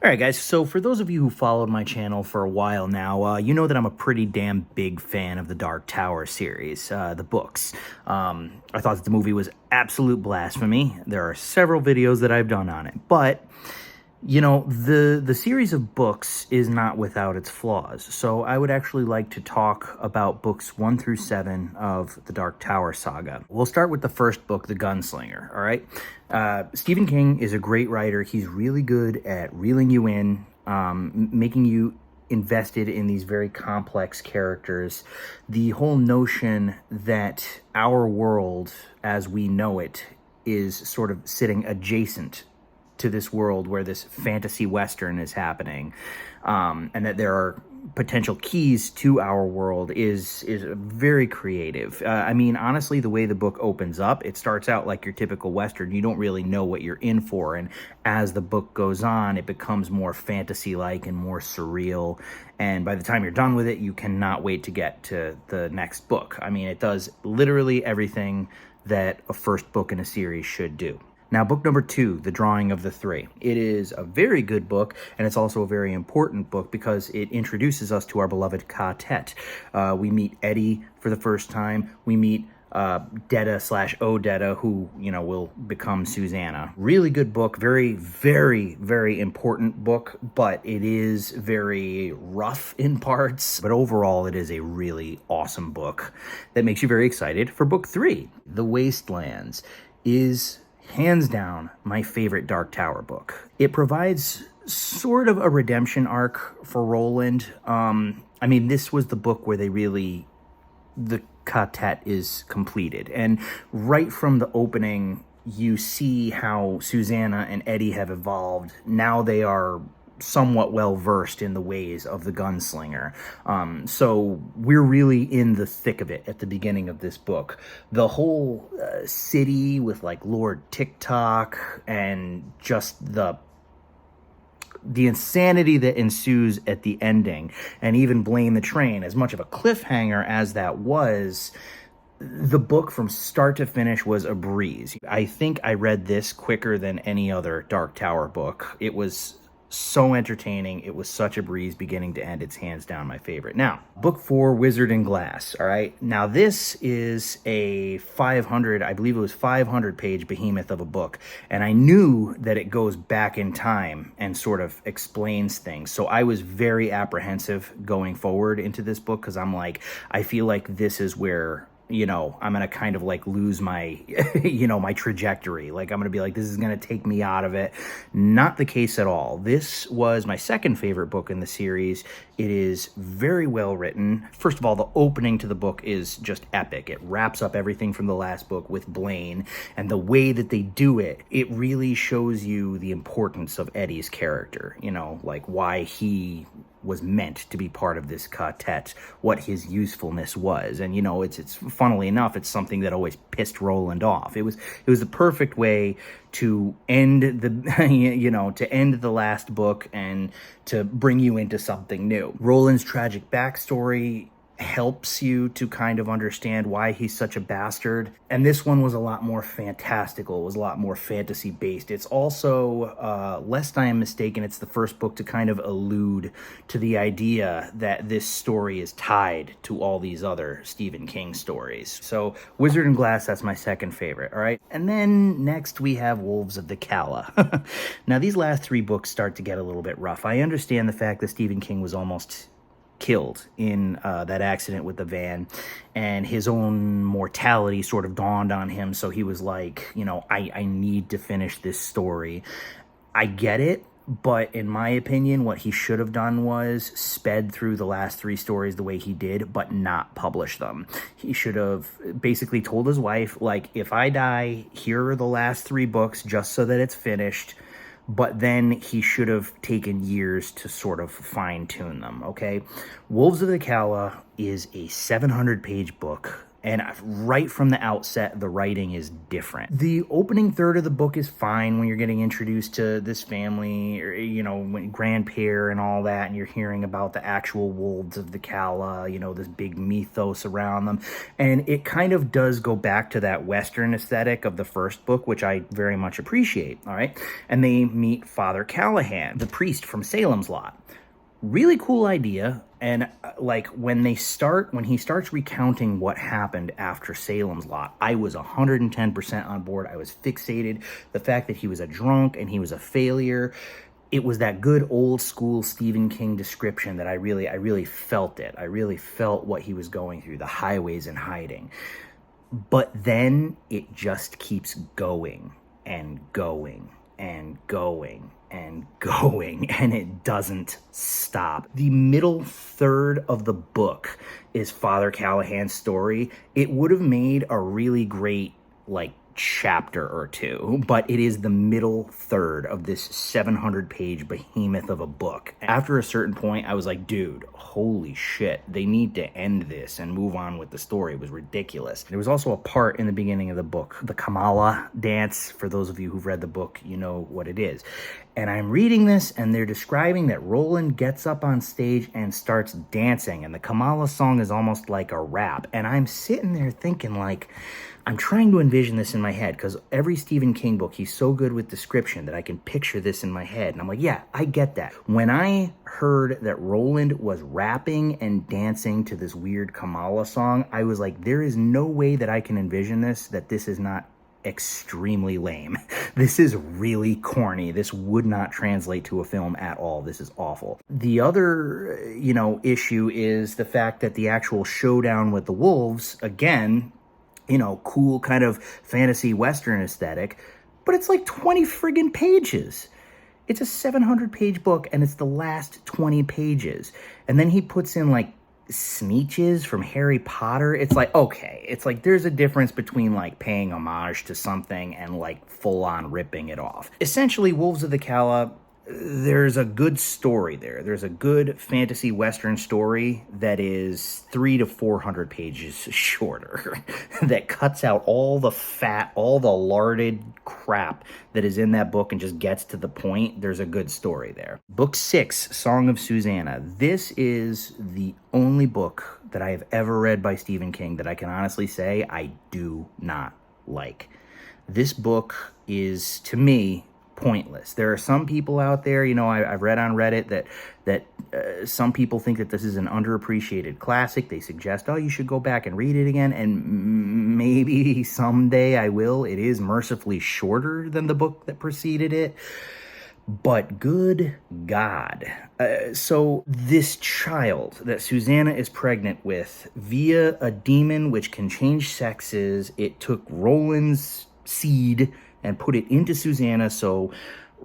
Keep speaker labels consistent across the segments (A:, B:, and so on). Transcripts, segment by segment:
A: All right, guys. So, for those of you who followed my channel for a while now, you know that I'm a pretty damn big fan of the Dark Tower series, the books. I thought that the movie was absolute blasphemy. There are several videos that I've done on it, but the series of books is not without its flaws. So, I would actually like to talk about books 1 through 7 of the Dark Tower saga. We'll start with the first book, The Gunslinger. All right. Stephen King is a great writer. He's really good at reeling you in, making you invested in these very complex characters. The whole notion that our world, as we know it, is sort of sitting adjacent to this world where this fantasy western is happening, and that there are potential keys to our world is very creative. I mean, honestly, the way the book opens up, it starts out like your typical western. You don't really know what you're in for, and as the book goes on, it becomes more fantasy-like and more surreal, and by the time you're done with it, you cannot wait to get to the next book. I mean, it does literally everything that a first book in a series should do. Now, book number 2, The Drawing of the Three. It is a very good book, and it's also a very important book because it introduces us to our beloved quartet. We meet Eddie for the first time. We meet Detta/Odetta, who, will become Susanna. Really good book, very, very, very important book, but it is very rough in parts. But overall, it is a really awesome book that makes you very excited for book 3. The Wastelands is hands down my favorite Dark Tower book. It provides sort of a redemption arc for Roland. I mean, this was the book where the quartet is completed. And right from the opening, you see how Susanna and Eddie have evolved. Now they are somewhat well versed in the ways of the gunslinger. So we're really in the thick of it at the beginning of this book. The whole city with like Lord TikTok and just the insanity that ensues at the ending, and even Blame the Train, as much of a cliffhanger as that was, the book from start to finish was a breeze. I think I read this quicker than any other Dark Tower book. It was so entertaining. It was such a breeze beginning to end. It's hands down my favorite. Now, book 4, Wizard and Glass. All right. Now, this is a 500 page behemoth of a book. And I knew that it goes back in time and sort of explains things. So I was very apprehensive going forward into this book because I'm like, I feel like this is where I'm going to kind of like lose my, my trajectory. Like I'm going to be like, this is going to take me out of it. Not the case at all. This was my second favorite book in the series. It is very well written. First of all, the opening to the book is just epic. It wraps up everything from the last book with Blaine, and the way that they do it, it really shows you the importance of Eddie's character, like why he was meant to be part of this quartet, what his usefulness was. And it's funnily enough, it's something that always pissed Roland off. It was the perfect way to end the to end the last book and to bring you into something new. Roland's tragic backstory helps you to kind of understand why he's such a bastard. And this one was a lot more fantastical. It was a lot more fantasy based. It's also, lest I am mistaken, it's the first book to kind of allude to the idea that this story is tied to all these other Stephen King stories. So Wizard and Glass, that's my second favorite. All right. And then next we have Wolves of the Calla. Now these last 3 books start to get a little bit rough. I understand the fact that Stephen King was almost killed in that accident with the van, and his own mortality sort of dawned on him. So he was like, I need to finish this story. I get it, but in my opinion, what he should have done was sped through the last 3 stories the way he did, but not publish them. He should have basically told his wife, like, if I die, here are the last 3 books just so that it's finished. But then he should have taken years to sort of fine-tune them, okay? Wolves of the Calla is a 700-page book And right from the outset, the writing is different. The opening third of the book is fine when you're getting introduced to this family, or, when grandpere and all that, and you're hearing about the actual wolves of the Calla, this big mythos around them. And it kind of does go back to that Western aesthetic of the first book, which I very much appreciate, all right? And they meet Father Callahan, the priest from Salem's Lot. Really cool idea. And when he starts recounting what happened after Salem's Lot, I was 110% on board. I was fixated. The fact that he was a drunk and he was a failure. It was that good old school Stephen King description that I really felt it. I really felt what he was going through, the highways and hiding. But then it just keeps going and going and going and going, and it doesn't stop. The middle third of the book is Father Callahan's story. It would have made a really great, chapter or two, but it is the middle third of this 700-page behemoth of a book. After a certain point, I was like, dude, holy shit, they need to end this and move on with the story. It was ridiculous. There was also a part in the beginning of the book, the Kamala dance. For those of you who've read the book, you know what it is. And I'm reading this, and they're describing that Roland gets up on stage and starts dancing, and the Kamala song is almost like a rap. And I'm sitting there thinking, I'm trying to envision this in my head, because every Stephen King book, he's so good with description that I can picture this in my head. And I'm like, yeah, I get that. When I heard that Roland was rapping and dancing to this weird Kamala song, I was like, there is no way that I can envision this, that this is not extremely lame. This is really corny. This would not translate to a film at all. This is awful. The other, issue is the fact that the actual showdown with the wolves, again, cool kind of fantasy Western aesthetic, but it's 20 friggin' pages. It's a 700-page book, and it's the last 20 pages. And then he puts in, Sneetches from Harry Potter. It's okay. It's there's a difference between, paying homage to something and, full-on ripping it off. Essentially, Wolves of the Calla, there's a good story there. There's a good fantasy Western story that is 300 to 400 pages shorter, that cuts out all the fat, all the larded crap that is in that book and just gets to the point. There's a good story there. Book 6, Song of Susanna. This is the only book that I have ever read by Stephen King that I can honestly say I do not like. This book is, to me, pointless. There are some people out there, I've read on Reddit that some people think that this is an underappreciated classic. They suggest, you should go back and read it again, and maybe someday I will. It is mercifully shorter than the book that preceded it, but good God. So this child that Susanna is pregnant with via a demon which can change sexes, it took Roland's seed and put it into Susanna. So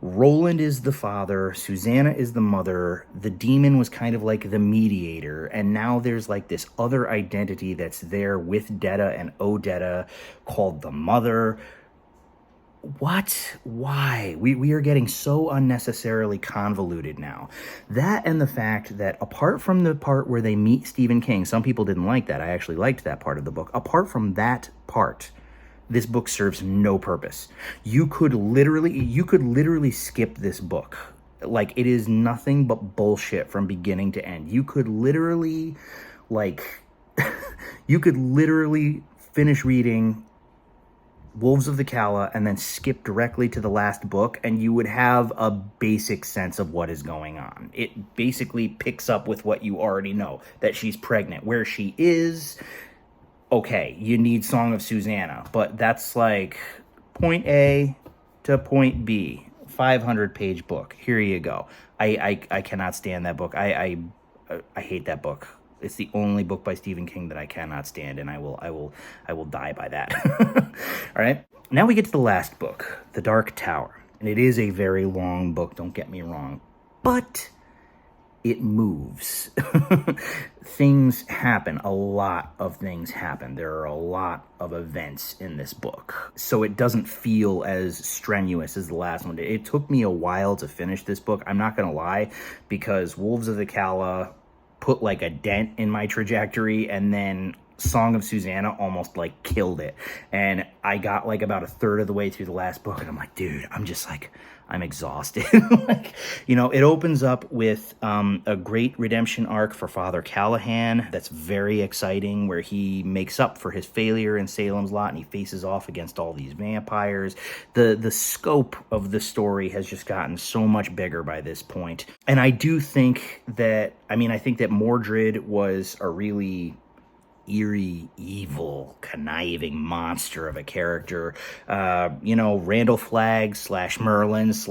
A: Roland is the father, Susanna is the mother, the demon was kind of like the mediator, and now there's this other identity that's there with Detta and Odetta called the mother. What? Why? We are getting so unnecessarily convoluted now. That, and the fact that apart from the part where they meet Stephen King, some people didn't like that. I actually liked that part of the book. Apart from that part, this book serves no purpose. You could literally skip this book. It is nothing but bullshit from beginning to end. You could literally, finish reading Wolves of the Calla and then skip directly to the last book, and you would have a basic sense of what is going on. It basically picks up with what you already know, that she's pregnant. Where she is, okay, you need Song of Susanna, but that's point A to point B, 500-page book. Here you go. I cannot stand that book. I hate that book. It's the only book by Stephen King that I cannot stand, and I will die by that. All right. Now we get to the last book, The Dark Tower, and it is a very long book. Don't get me wrong, but it moves. Things happen. A lot of things happen. There are a lot of events in this book. So it doesn't feel as strenuous as the last one did. It took me a while to finish this book. I'm not going to lie, because Wolves of the Calla put a dent in my trajectory, and then Song of Susanna almost like killed it. And I got like about a third of the way through the last book, and I'm like, dude, I'm exhausted. Like, you know, it opens up with a great redemption arc for Father Callahan that's very exciting, where he makes up for his failure in Salem's Lot and he faces off against all these vampires. The scope of the story has just gotten so much bigger by this point. And I do think that, I think that Mordred was a really eerie, evil, conniving monster of a character. Randall Flagg / Merlin /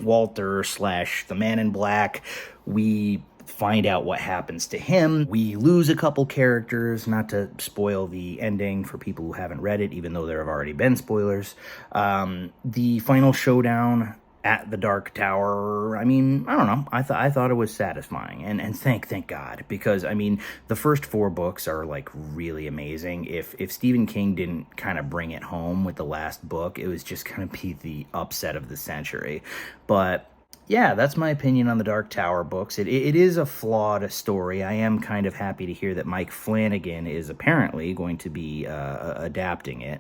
A: Walter / the Man in Black. We find out what happens to him. We lose a couple characters, not to spoil the ending for people who haven't read it, even though there have already been spoilers. The final showdown at the Dark Tower, I don't know. I thought it was satisfying, and thank God, because the first 4 books are like really amazing. If Stephen King didn't kind of bring it home with the last book, it was just gonna be the upset of the century. But yeah, that's my opinion on the Dark Tower books. It is a flawed story. I am kind of happy to hear that Mike Flanagan is apparently going to be adapting it.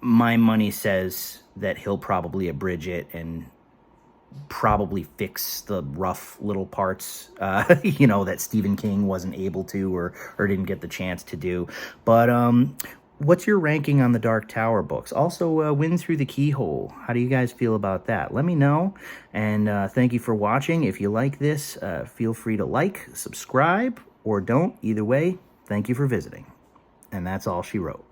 A: My money says that he'll probably abridge it and probably fix the rough little parts, that Stephen King wasn't able to or didn't get the chance to do. But what's your ranking on the Dark Tower books? Also, Wind Through the Keyhole. How do you guys feel about that? Let me know. And thank you for watching. If you like this, feel free to like, subscribe, or don't. Either way, thank you for visiting. And that's all she wrote.